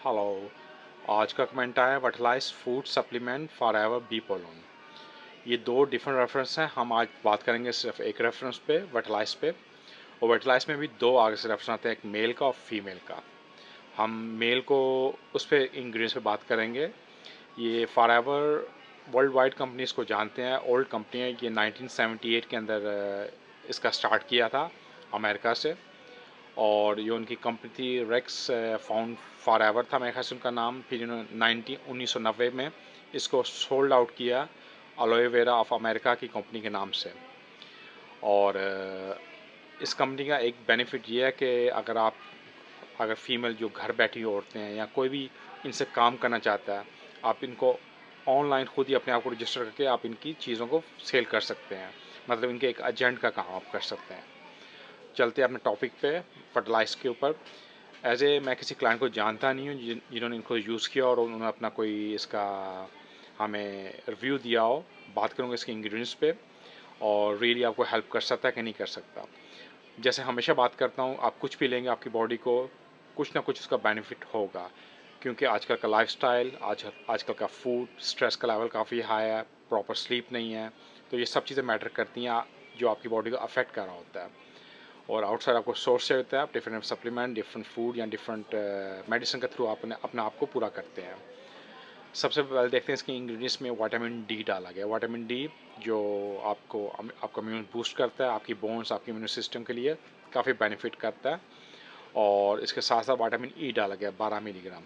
Hello. आज का comment आया vitalize food supplement forever bee pollen. ये दो डिफरेंट रेफरेंस हैं। हम आज बात करेंगे सिर्फ एक रेफरेंस पे, वर्टिलाइज पे। और वर्टिलाइज में भी दो आगे से रेफरेंस आते हैं, एक मेल का और फीमेल का। हम मेल को उस पर इंग्रीडियंट्स पे बात करेंगे। ये for ever world wide company इसको जानते हैं, ओल्ड कंपनी है। ये 1978 के अंदर इसका स्टार्ट किया था अमेरिका से। और ये उनकी कंपनी थी रेक्स फाउंड फॉर एवर था मेरे ख्याल से उनका नाम। फिर इन्होंने 1990 में इसको सोल्ड आउट किया अलोवेरा ऑफ अमेरिका की कंपनी के नाम से। और इस कंपनी का एक बेनिफिट ये है कि अगर फीमेल जो घर बैठी औरतें हैं या कोई भी इनसे काम करना चाहता है, आप इनको ऑनलाइन खुद ही अपने आप को रजिस्टर करके आप इनकी चीज़ों को सेल कर सकते हैं। मतलब इनके एक एजेंट का काम आप कर सकते हैं। चलते हैं अपने टॉपिक पे, फर्टिलाइज के ऊपर। मैं किसी क्लाइंट को जानता नहीं हूँ जिन्होंने इनको यूज़ किया और उन्होंने अपना कोई इसका हमें रिव्यू दिया हो। बात करूँगा इसके इंग्रेडिएंट्स पे और रियली आपको हेल्प कर सकता है कि नहीं कर सकता। जैसे हमेशा बात करता हूँ, आप कुछ भी लेंगे आपकी बॉडी को कुछ ना कुछ उसका बेनिफिट होगा। क्योंकि आजकल का लाइफस्टाइल, आजकल का फूड, स्ट्रेस का लेवल काफ़ी हाई है, प्रॉपर स्लीप नहीं है। तो ये सब चीज़ें मैटर करती हैं जो आपकी बॉडी को अफेक्ट कर रहा होता है। और आउटसाइड आपको सोर्स से होता है, आप डिफरेंट सप्लीमेंट, डिफरेंट फूड या डिफरेंट मेडिसिन के थ्रू अपने आप को पूरा करते हैं। सबसे पहले देखते हैं इसके इंग्रेडिएंट्स में विटामिन डी डाला गया। विटामिन डी जो आपका इम्यून बूस्ट करता है, आपकी बोन्स, आपके इम्यून सिस्टम के लिए काफ़ी बेनिफिट करता है। और इसके साथ साथ विटामिन ई डाला गया 12 मिलीग्राम।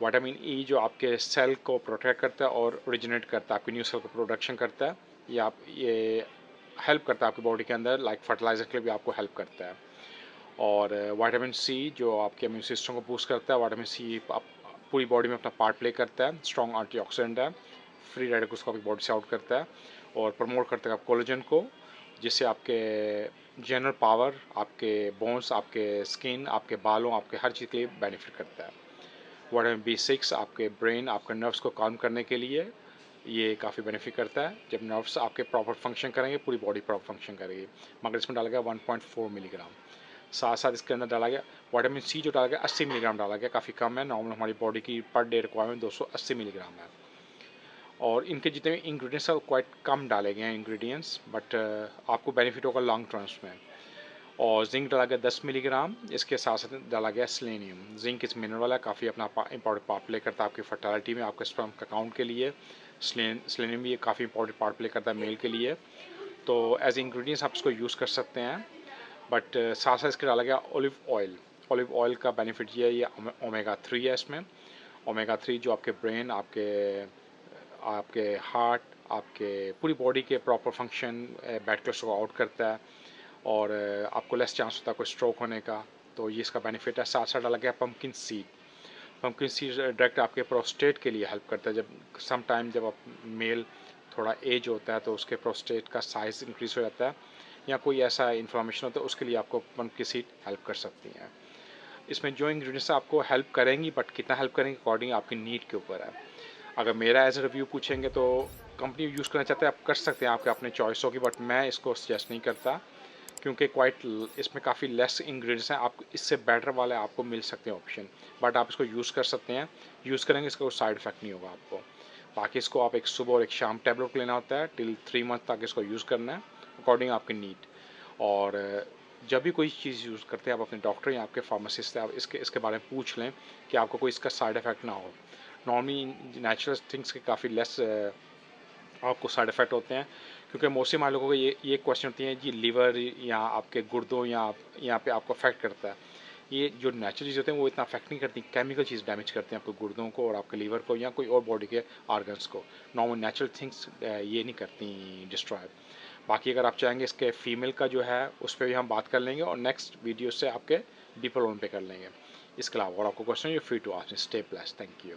विटामिन ई जो आपके सेल को प्रोटेक्ट करता है और ओरिजिनेट करता है, आपकी न्यू सेल को प्रोडक्शन करता है। ये हेल्प करता है आपकी बॉडी के अंदर, लाइक फर्टिलाइजर के लिए भी आपको हेल्प करता है। और विटामिन सी जो आपके इम्यून सिस्टम को बूस्ट करता है। विटामिन सी पूरी बॉडी में अपना पार्ट प्ले करता है, स्ट्रॉन्ग एंटीऑक्सीडेंट है, फ्री रेडिकल्स को आपकी बॉडी से आउट करता है और प्रमोट करता है कोलेजन को, जिससे आपके जनरल पावर, आपके बोन्स, आपके स्किन, आपके बालों, आपके हर चीज़ के लिए बेनिफिट करता है। विटामिन B6 आपके ब्रेन, आपके नर्व्स को काम करने के लिए ये काफ़ी बेनिफिट करता है। जब नर्व्स आपके प्रॉपर फंक्शन करेंगे, पूरी बॉडी प्रॉपर फंक्शन करेगी। मगर इसमें डाला गया 1.4 मिलीग्राम। साथ साथ इसके अंदर डाला गया विटामिन सी जो डाला गया 80 मिलीग्राम डाला गया, काफ़ी कम है। नॉर्मल हमारी बॉडी की पर डे रिक्वायरमेंट 280 मिलीग्राम है। और इनके जितने भी इंग्रेडिएंट्स हैं वो क्वाइट कम डाले गए हैं इंग्रेडिएंट्स, बट आपको बेनिफिट होगा लॉन्ग टर्म्स में। और जिंक डाला गया 10 मिलीग्राम। इसके साथ साथ डाला गया सेलेनियम। जिंक इस मिनरल है, काफ़ी अपना इंपॉर्टेंट पार्ट प्ले करता है आपकी फर्टिलिटी में, आपके स्पर्म का काउंट के लिए। सेलेनियम भी काफ़ी इंपॉर्टेंट पार्ट प्ले करता है मेल के लिए। तो एज इंग्रेडिएंट्स आप इसको यूज़ कर सकते हैं। बट साथ साथ इसके डाला गया ऑलिव ऑयल। ऑलिव ऑयल का बेनिफिट ये है, ये ओमेगा 3 है इसमें। ओमेगा 3 जो आपके ब्रेन, आपके आपके हार्ट, आपके पूरी बॉडी के प्रॉपर फंक्शन, बैड कोलेस्ट्रॉल को आउट करता है और आपको लेस चांस होता है कोई स्ट्रोक होने का। तो ये इसका बेनिफिट है। साथ साथ डाला गया pumpkin seed. Pumpkin seed direct आपके प्रोस्टेट के लिए हेल्प करता है। जब सम टाइम जब आप मेल थोड़ा एज होता है तो उसके प्रोस्टेट का साइज़ इंक्रीज हो जाता है या कोई ऐसा इन्फॉर्मेशन होता है, उसके लिए आपको पम्पकिन सीड हेल्प कर सकती हैं। इसमें जो इंग्रेडिएंट्स आपको हेल्प करेंगी, बट कितना हेल्प करेंगे अकॉर्डिंग आपकी नीड के ऊपर है। अगर मेरा एज रिव्यू पूछेंगे तो कंपनी यूज़ करना चाहते हैं आप कर सकते हैं, आपके अपने चॉइस होगी, बट मैं इसको सजेस्ट नहीं करता। क्योंकि क्वाइट इसमें काफ़ी लेस इंग्रेडिएंट्स हैं। आपको इससे बेटर वाले आपको मिल सकते हैं ऑप्शन, बट आप इसको यूज़ कर सकते हैं। यूज़ करेंगे इसका कोई साइड इफेक्ट नहीं होगा आपको। बाकी इसको आप एक सुबह और एक शाम टैबलेट लेना होता है, टिल 3 मंथ तक इसको यूज़ करना है अकॉर्डिंग आपकी नीड। और जब भी कोई चीज़ यूज़ करते हैं आप अपने डॉक्टर या आपके फार्मासिस्ट से आप इसके बारे में पूछ लें कि आपको कोई इसका साइड इफेक्ट ना हो। नॉर्मली नेचुरल थिंग्स के काफ़ी लेस आपको साइड इफ़ेक्ट होते हैं। क्योंकि मोस्टली हमारे लोगों को ये क्वेश्चन होती है जी, लिवर या आपके गुर्दों या यहाँ पे आपको अफेक्ट करता है। ये जो नेचुरल चीज़ होते हैं वो इतना अफेक्ट नहीं करती, केमिकल चीज़ डैमेज करते हैं आपके गुर्दों को और आपके लीवर को या कोई और बॉडी के ऑर्गन्स को। नॉर्मल नेचुरल थिंग्स ये नहीं करती डिस्ट्रॉय। बाकी अगर आप चाहेंगे इसके फीमेल का जो है उस पर भी हम बात कर लेंगे और नेक्स्ट वीडियो से आपके डीपर लोन पे कर लेंगे। इसके अलावा और आपको question you free to ask, stay blessed, thank you.